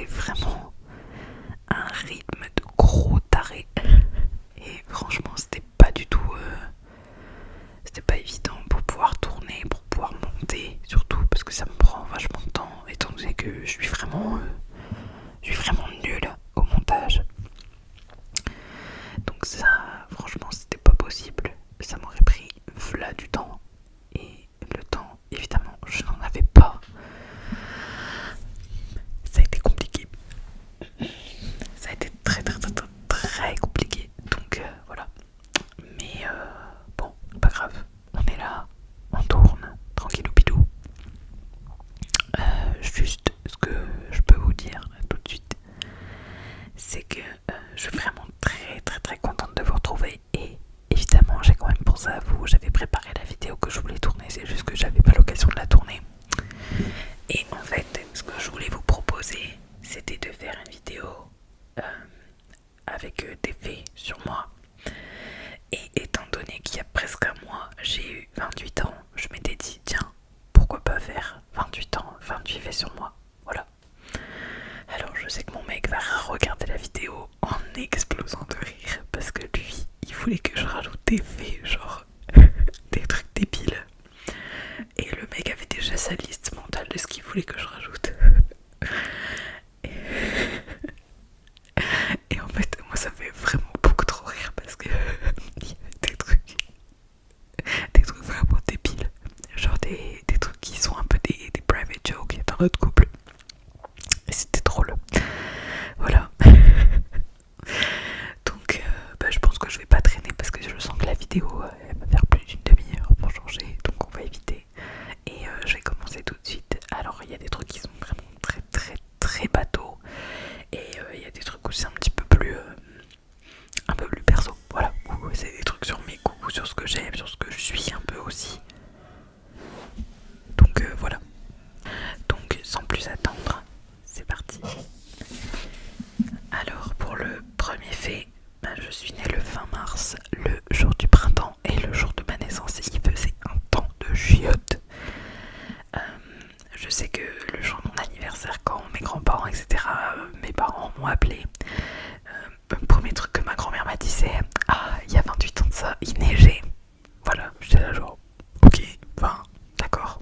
c'était vraiment un rythme de gros taré. Et franchement, c'était pas du tout. C'était pas évident pour pouvoir tourner, pour pouvoir monter, surtout parce que ça me prend vachement de temps, étant donné que je suis vraiment nulle au montage. Donc ça, franchement, c'était pas possible. Ça m'aurait pris v'là du temps. Et le temps, évidemment, je n'en avais pas. Ça a été compliqué. Ça a été très compliqué. Donc voilà. Mais bon, pas grave. On est là, on tourne, tranquillou bidou. Juste ce que je peux vous dire tout de suite, c'est que je suis vraiment très contente de vous retrouver. Et évidemment, j'ai quand même pensé à vous. J'avais préparé la vidéo que je voulais tourner, c'est juste que j'avais pas l'occasion de la tourner. Et en fait, ce que je voulais vous proposer, c'était de faire une vidéo euh, avec des faits sur moi. Et étant donné qu'il y a presque un mois, j'ai eu 28 ans, je m'étais dit, tiens, pourquoi pas faire 28 ans, 28 faits sur moi. Voilà. Alors je sais que mon mec va regarder la vidéo en explosant de rire, parce que lui, il voulait que je rajoute des faits, genre des trucs débiles. Et le mec avait déjà sa liste mentale de ce qu'il voulait que je rajoute. Et en fait, moi ça me fait vraiment beaucoup trop rire parce que il y avait des trucs vraiment débiles. Genre des trucs qui sont un peu des private jokes dans notre couple. Et c'était drôle. Voilà. Donc je pense que je vais pas traîner parce que je sens que la vidéo elle va faire plus d'une demi-heure pour changer. Donc on va éviter. Et je vais commencer tout de suite. Alors il y a des trucs qui sont vraiment très bateaux. Et il y a des trucs aussi un peu plus perso. Voilà. C'est des trucs sur mes goûts, sur ce que j'aime, sur ce que je suis un peu aussi. Donc voilà. Donc sans plus attendre, c'est parti. Alors pour le premier fait, je suis née le 20 mars, le jour du printemps et le jour de ma naissance. Il faisait un temps de chiotte. Je sais que le jour de mon anniversaire, quand mes grands-parents, etc., mes parents m'ont appelé, le premier truc que ma grand-mère m'a dit c'est ah, il y a 28 ans de ça, il neigeait. Voilà, j'étais là genre ok, enfin, d'accord.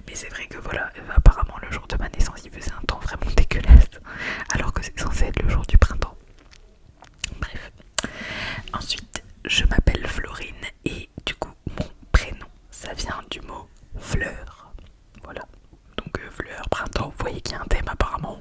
Mais c'est vrai que voilà, apparemment le jour de ma naissance il faisait un temps vraiment dégueulasse, alors que c'est censé être le jour du printemps. Bref. Ensuite, je m'appelle Florine et du coup mon prénom ça vient du mot fleur. Voilà. Donc fleur, printemps, vous voyez qu'il y a un thème apparemment.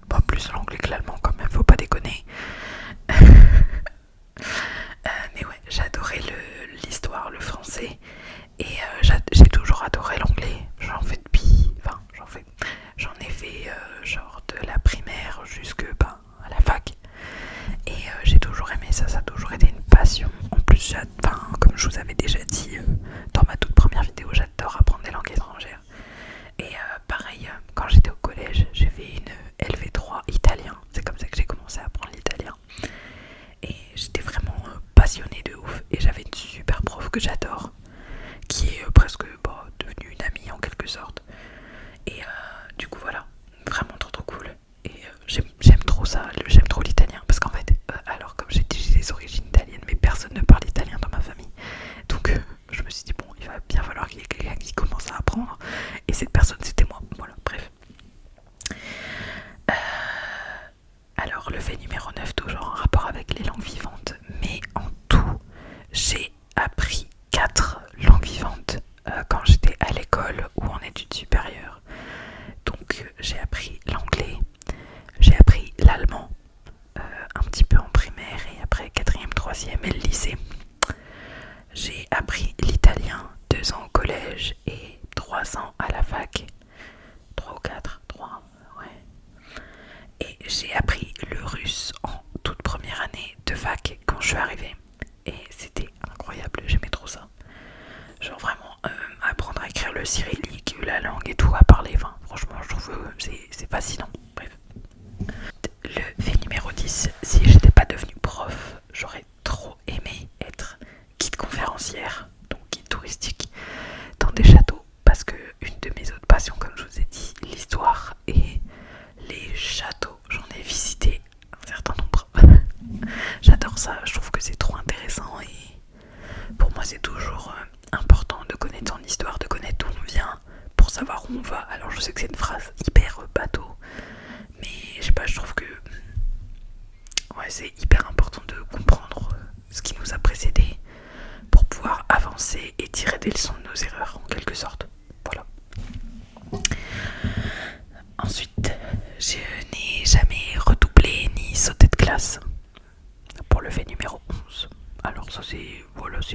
Pas plus l'anglais que l'allemand quand même, faut pas déconner. Mais ouais, j'adorais l'histoire, le français. Et j'ai toujours adoré l'anglais. J'en ai fait genre de la primaire jusque à la fac. Et j'ai toujours aimé ça, ça a toujours été une passion. En plus, comme je vous avais déjà dit dans ma toute première vidéo, j'adore apprendre des langues étrangères. Et pareil, quand j'étais au collège, j'ai fait une LV3 italien. C'est comme ça que j'ai commencé à apprendre l'italien. Et j'étais vraiment passionnée de ouf. Et j'avais une super prof que j'adore, qui est presque devenue une amie en quelque sorte. Et du coup voilà, vraiment trop cool. Et j'aime trop ça, j'aime trop l'italien. Parce qu'en fait, alors comme j'ai dit, j'ai des origines italiennes, mais personne ne parle italien dans ma famille. Donc je me suis dit, bon, il va bien falloir qu'il y ait quelqu'un qui commence à apprendre. Et cette personne, c'était moi. Voilà, bref. Alors le fait numéro 9, toujours en rapport avec les langues vivantes. Mais en tout, j'ai appris 4 langues vivantes quand j'étais à l'école ou en études supérieures. Donc j'ai appris l'anglais, j'ai appris l'allemand, un petit peu en primaire et après 4e, 3e et le lycée. J'ai appris l'italien 2 ans au collège et 3 ans à la fac. 3 ou 4, 3, ouais. Et j'ai appris le russe en toute première année de fac quand je suis arrivée. Et c'était incroyable, j'aimais trop ça. Genre vraiment apprendre à écrire le cyrillique, la langue et tout, à parler, enfin franchement je trouve c'est fascinant. Bref. Le fait numéro 10, si j'étais pas devenue prof, j'aurais trop aimé être guide conférencière, donc guide touristique dans des châteaux, parce que une de mes autres passions, comme je vous ai dit, l'histoire et les châteaux, j'en ai visité un certain nombre. J'adore ça, je trouve que c'est trop intéressant et pour moi c'est toujours important de connaître son histoire, de connaître d'où on vient pour savoir où on va. Alors je sais que c'est une phrase hyper bateau, mais je sais pas, je trouve que ouais, c'est hyper important de comprendre ce qui nous a précédé pour pouvoir avancer et tirer des leçons de nos erreurs en quelque sorte. Voilà. Ensuite, je n'ai jamais redoublé ni sauté de classe pour le fait numéro 11. Alors ça c'est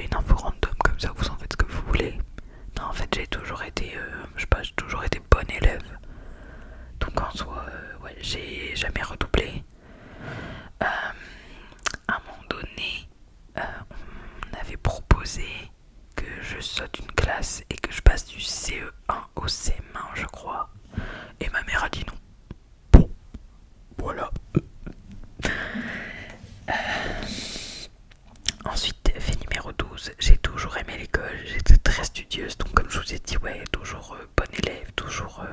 une info random, comme ça vous en faites ce que vous voulez. Non, en fait j'ai toujours été, j'ai toujours été bonne élève. Donc en soi, ouais, j'ai jamais redoublé. À un moment donné, on avait proposé que je saute une classe et que je passe du CE1 au CM1, je crois. Et ma mère a dit non. Bon, voilà. Ensuite, fait numéro 12, j'ai toujours aimé l'école, j'étais très studieuse, donc comme je vous ai dit, ouais, toujours bonne élève, toujours...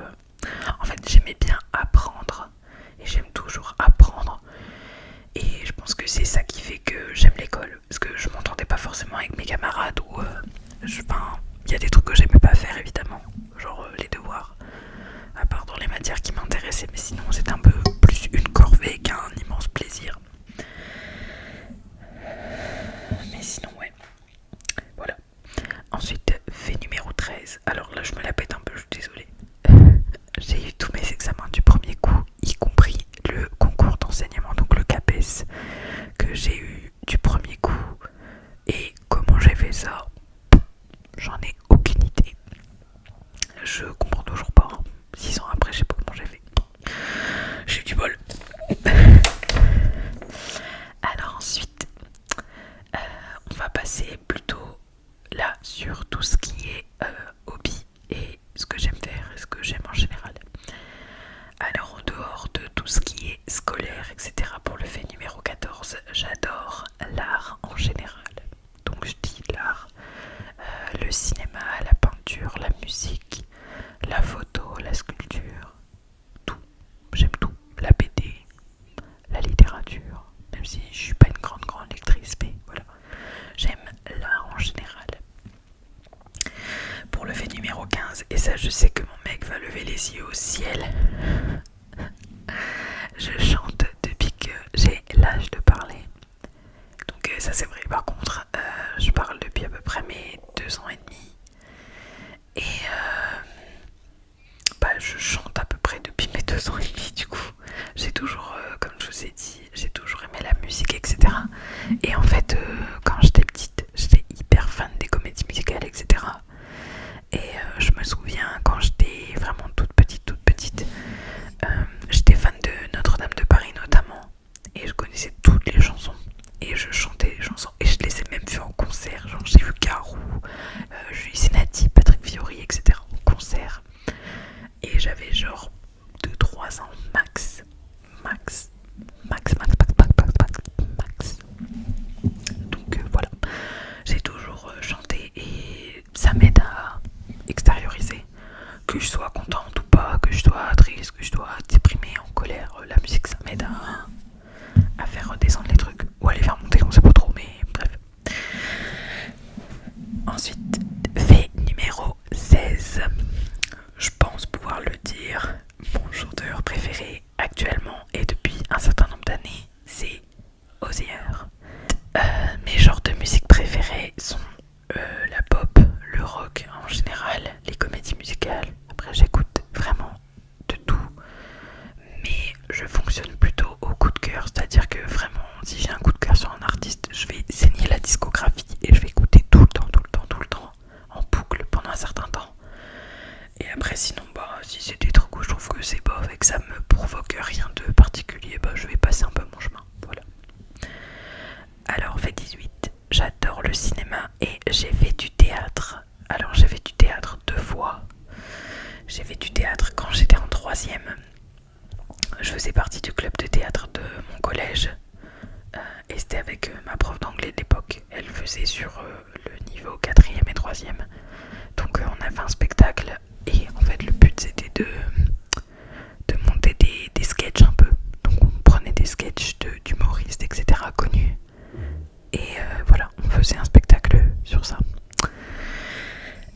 En fait, j'aimais bien apprendre, et j'aime toujours apprendre, et je pense que c'est ça qui fait que j'aime l'école, parce que je m'entendais pas forcément avec mes camarades, ou... il y a des trucs que j'aimais pas faire, évidemment, genre les devoirs, à part dans les matières qui m'intéressaient, mais sinon c'était un peu plus une corvée qu'un immense plaisir. Mais sinon, ouais. Voilà. Ensuite, fait numéro 13. Alors là, je me la pète un peu, je suis désolée. J'ai eu tous mes examens du premier coup, y compris le concours d'enseignement, donc le CAPES, que j'ai eu du premier coup. Et comment j'ai fait ça, j'en ai aucune idée. Je comprends toujours pas. 6 ans après, je sais pas comment j'ai fait. J'ai fonctionne plutôt au coup de cœur, c'est-à-dire que vraiment, si j'ai un coup de cœur sur un artiste, je vais saigner la discographie et je vais écouter tout le temps, tout le temps, tout le temps, en boucle pendant un certain temps. Et après, sinon, si c'est des trucs où je trouve que c'est bof et que ça me provoque rien de particulier, je vais passer un peu mon chemin. Voilà. Alors, fait 18, j'adore le cinéma et j'ai fait du théâtre. Alors, j'ai fait du théâtre 2 fois. J'ai fait du théâtre quand j'étais en 3e. Je faisais partie du club de théâtre de mon collège. Et c'était avec ma prof d'anglais de l'époque. Elle faisait sur le niveau 4e et 3e. Donc on a fait un spectacle. Et en fait le but c'était de monter des sketchs un peu. Donc on prenait des sketchs d'humoristes, etc. connus. Et voilà, on faisait un spectacle sur ça.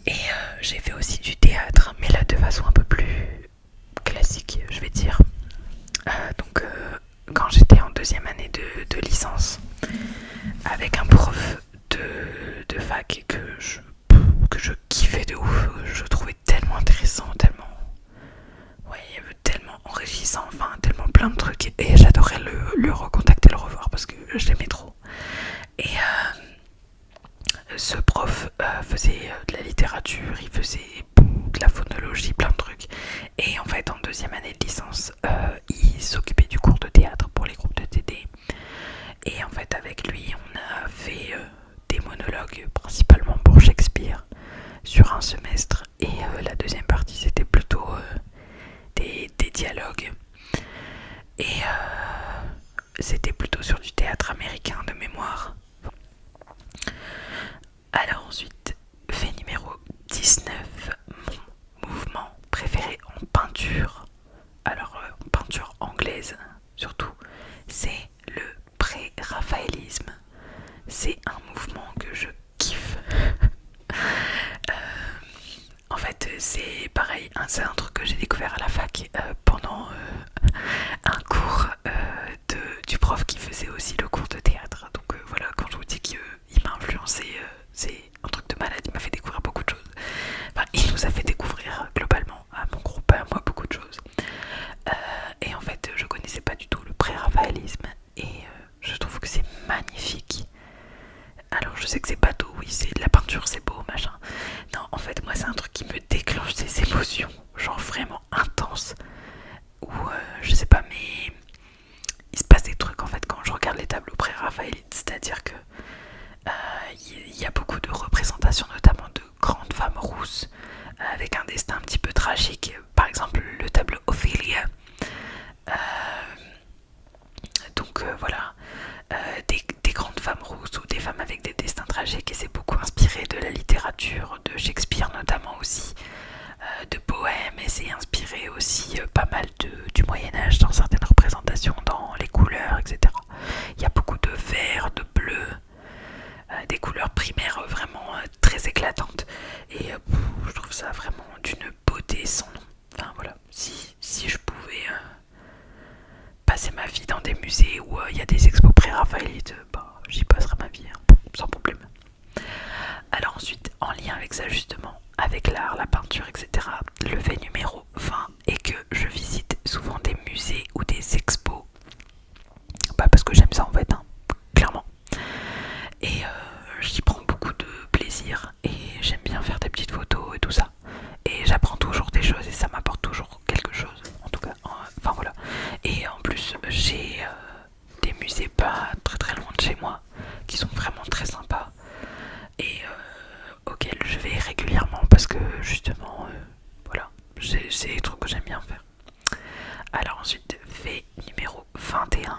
Et j'ai fait aussi du théâtre, mais là de façon un peu plus classique, je vais dire. Donc quand j'étais en 2e année de licence, avec un prof de fac que je kiffais de ouf, je trouvais tellement intéressant, tellement enrichissant, enfin tellement plein de trucs, et j'adorais le recontacter, le revoir parce que je l'aimais trop. Et ce prof faisait de la littérature, il faisait de la phonologie, plein de trucs. Et en fait, en 2e année de licence, il s'occupait du cours de théâtre pour les groupes de TD. Et en fait, avec lui, on a fait des monologues, principalement pour Shakespeare, sur un semestre. Et la deuxième partie, c'était plutôt des dialogues. Et c'était plutôt sur du théâtre américain de mémoire. Alors ensuite, fait numéro 19, mon mouvement préféré en peinture. Alors en peinture anglaise surtout, c'est le pré-raphaélisme. C'est un mouvement que je kiffe. En fait, c'est pareil, c'est un truc que j'ai découvert à la fac pendant un cours du prof qui faisait aussi le cours de théâtre. Donc voilà, quand je vous dis qu'il m'a influencé, c'est un truc de malade, il m'a fait découvrir beaucoup de choses. Enfin, il nous a fait découvrir globalement à mon groupe, à moi, beaucoup de choses. Et en fait, je connaissais pas du tout le pré-raphaélisme et je trouve que c'est magnifique. Alors je sais que c'est bateau, oui, c'est de la peinture, c'est beau, machin. Non, en fait, moi, c'est un truc qui me déclenche des émotions, genre vraiment intenses. Ou je sais pas, mais il se passe des trucs en fait quand je regarde les tableaux pré-raphaélites, c'est-à-dire que il y a beaucoup de représentations, notamment de grandes femmes rousses avec un destin un petit peu tragique. Par exemple, le tableau Ophélia. Donc voilà, des grandes femmes rousses ou des femmes avec des destins tragiques, et c'est beaucoup inspiré de la littérature, de Shakespeare notamment aussi, de poèmes, et c'est inspiré aussi pas mal du Moyen-Âge dans certaines représentations, dans les couleurs, etc. Il y a beaucoup de vert, de bleu, des couleurs primaires vraiment très éclatantes, et je trouve ça vraiment d'une beauté sans nom. Enfin voilà, si je pouvais passer ma vie dans des musées où il y a des expos pré-raphaélites, j'y passerai ma vie, sans problème. Alors ensuite, en lien avec ça justement, avec l'art, la peinture, etc., le fait numéro 20 est que je visite souvent des musées ou des expos. Parce que j'aime ça en fait, clairement. Et j'y prends beaucoup de plaisir et j'aime bien faire des petites photos et tout ça. Et j'apprends toujours des choses et ça m'apporte toujours quelque chose, en tout cas. Enfin voilà. Et en plus, j'ai des musées pas très très loin de chez moi qui sont vraiment très sympas et auxquels je vais régulièrement parce que justement, voilà, c'est des trucs que j'aime bien faire. Alors ensuite, fait numéro 21.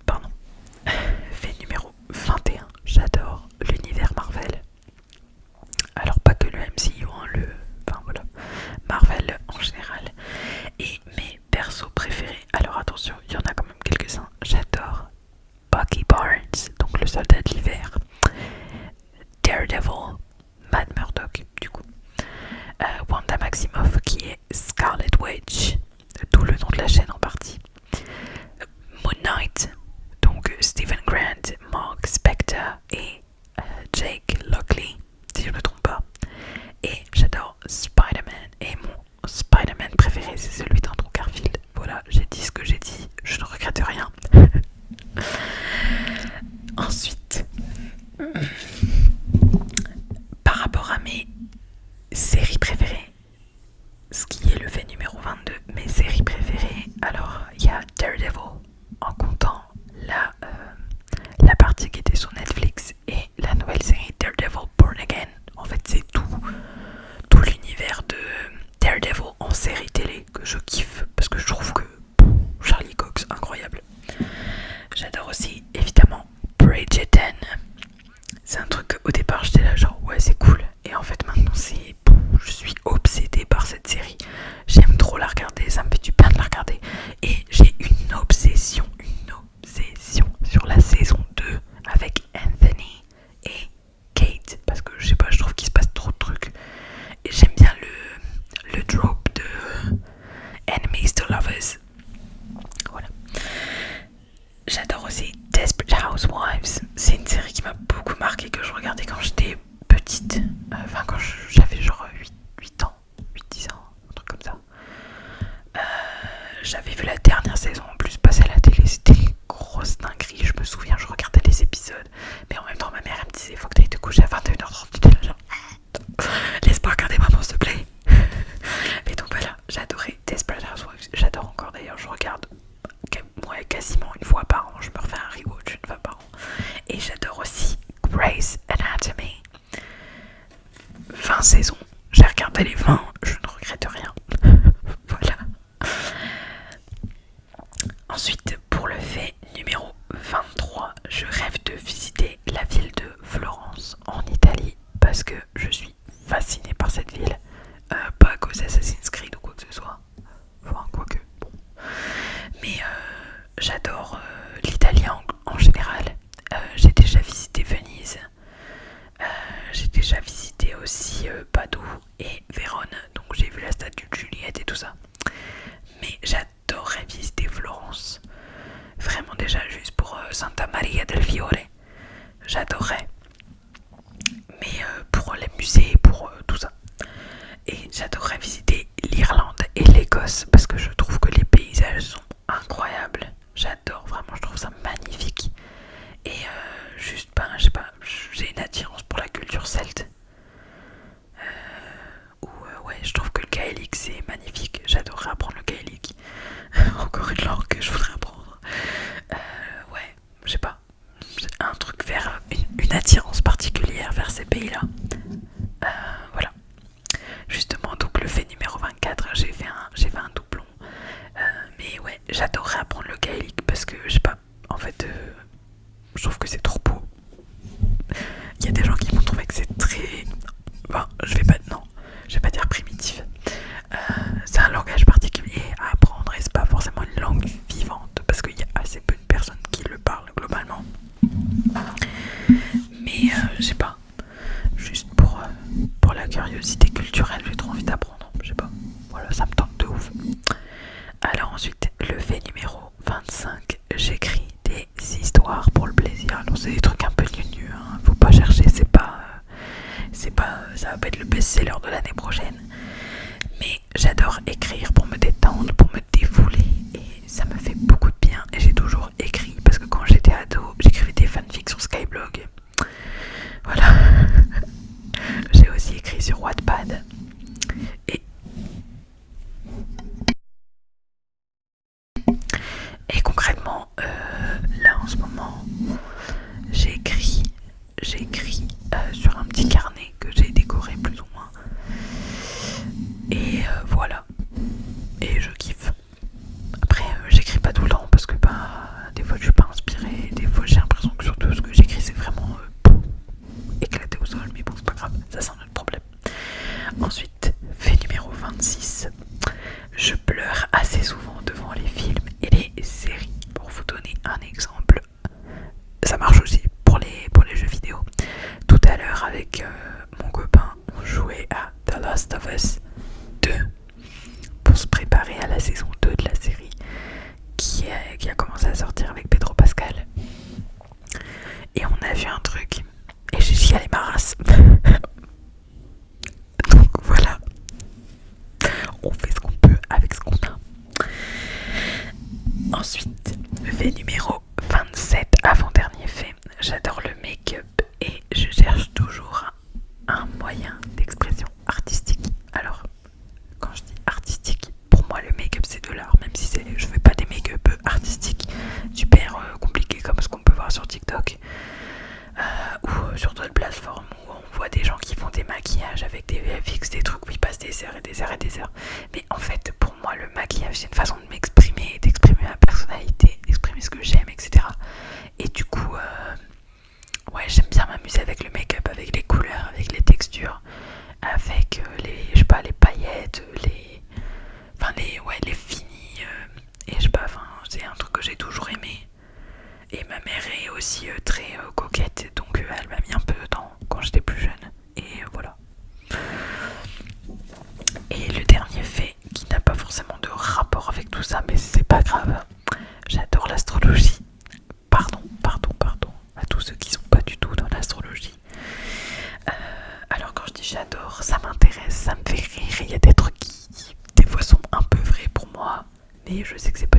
Pardon. Fait numéro 21. J'adore l'univers Marvel. Alors pas que le MCU, enfin voilà, Marvel en général. Et mes persos préférés, alors attention, il y en a quand même quelques-uns. J'adore Bucky Barnes, donc le soldat de l'hiver, Daredevil, Matt Murdock du coup, Wanda Maximoff qui est Scarlet Witch, d'où le nom de la chaîne en partie, j'avais vu la dernière saison en plus passer à la télé, c'était une grosse dinguerie. Je me souviens, je regardais les épisodes, mais en même temps ma mère elle me disait faut que t'ailles te coucher à 21h30. J'étais là genre laisse-moi regarder maman s'il te plaît. Mais donc voilà, j'adorais Desperate Housewives, j'adore encore d'ailleurs, je regarde quasiment une fois par an, je me refais un rewatch une fois par an. Et j'adore aussi Grey's Anatomy. 20 saisons, j'ai regardé les 20, je ne regrette rien. Voilà. Ensuite, pour le fait numéro 23, je rêve de visiter la ville de Florence en Italie parce que je suis fascinée par cette ville. Pas à cause d'Assassin's Creed ou quoi que ce soit. Enfin, quoique, bon. Mais j'adore l'Italie en général. J'ai déjà visité Venise. J'ai déjà visité aussi Padoue et Vérone. Donc j'ai vu la statue de Juliette et tout ça. Mais j'adorerais visiter Florence. Vraiment déjà juste pour Santa Maria del Fiore. J'adorerais. Mais pour les musées, pour tout ça. Et j'adorerais visiter l'Irlande et l'Écosse parce que je trouve que les paysages sont incroyables. J'adore vraiment, je trouve ça magnifique. Et juste, ben, je sais pas, j'ai une attirance pour la culture celte. Ouais, je trouve que le gaélique c'est magnifique. J'adorerais apprendre le gaélique. Encore une langue que je voudrais apprendre. Ouais, je sais pas. Un truc vers une attirance particulière vers ces pays-là. Voilà. Justement, donc le fait numéro 24, j'ai fait un doublon. Mais ouais, j'adorerais apprendre le gaélique parce que, je sais pas, en fait, je trouve que c'est trop beau. Il y a des gens qui vont trouver que c'est très... Enfin, je vais pas dire primitif. C'est un langage particulier à apprendre et c'est pas forcément une langue vivante parce qu'il y a assez peu de personnes qui le parlent globalement. Mais je sais pas, juste pour la curiosité culturelle, j'ai trop envie d'apprendre. Je sais pas, voilà, ça me tente de ouf. Alors ensuite, le fait numéro 25, j'écris des histoires pour le plaisir. Alors c'est des trucs un peu gnus, hein. Faut pas chercher, ça va pas être le best-seller de l'année prochaine. Mais j'adore écrire pour me détendre, pour me défouler et ça me fait beaucoup de bien. Et j'ai toujours écrit parce que quand j'étais ado, j'écrivais des fanfics sur Skyblog. Voilà. J'ai aussi écrit sur Wattpad. Et concrètement, là en ce moment, j'écris sur un petit carnet que j'ai décoré plus ou moins. Et voilà. Et je kiffe. Après, j'écris pas tout le temps parce que des fois je suis pas inspirée. Des fois j'ai l'impression que surtout ce que j'écris c'est vraiment éclaté au sol. Mais bon, c'est pas grave, ça c'est un autre problème. Ensuite, fait numéro 26. Je pleure assez souvent devant les films et les séries. Pour vous donner un exemple, ça marche aussi pour les jeux vidéo. Tout à l'heure avec mon copain, on jouait à The Last of Us 2 pour se préparer à la saison 2 de la série qui a commencé à sortir avec Pedro Pascal. Et on a vu un truc et j'ai chialé ma race. Donc voilà, on fait ce qu'on peut avec ce qu'on a. Ensuite, fait numéro 27, avant-dernier fait, j'adore le make-up et je cherche toujours un moyen d'expression artistique. Alors, quand je dis artistique, pour moi le make-up c'est de l'art, même si je fais pas des make-up artistiques super compliqués comme ce qu'on peut voir sur TikTok ou sur d'autres plateformes où on voit des gens qui font des maquillages avec des VFX, des trucs où ils passent des heures et des heures et des heures. Mais en fait, pour moi, le maquillage c'est une façon de m'exprimer, d'exprimer ma personnalité, d'exprimer ce que j'aime, etc. Et du coup, ouais, j'aime bien m'amuser avec le make-up, avec les couleurs, avec les textures, avec je sais pas, les paillettes, les finis, et je sais pas, c'est un truc que j'ai toujours aimé. Et ma mère est aussi très coquette, donc elle m'a mis un peu de temps quand j'étais plus jeune. Et voilà. Et le dernier fait, qui n'a pas forcément de rapport avec tout ça, mais c'est pas grave, j'adore l'astrologie. Pardon à tous ceux qui sont pas du tout dans l'astrologie. Alors quand je dis j'adore, ça m'intéresse, ça me fait rire. Il y a des trucs qui des fois sont un peu vrais pour moi, Mais je sais que c'est pas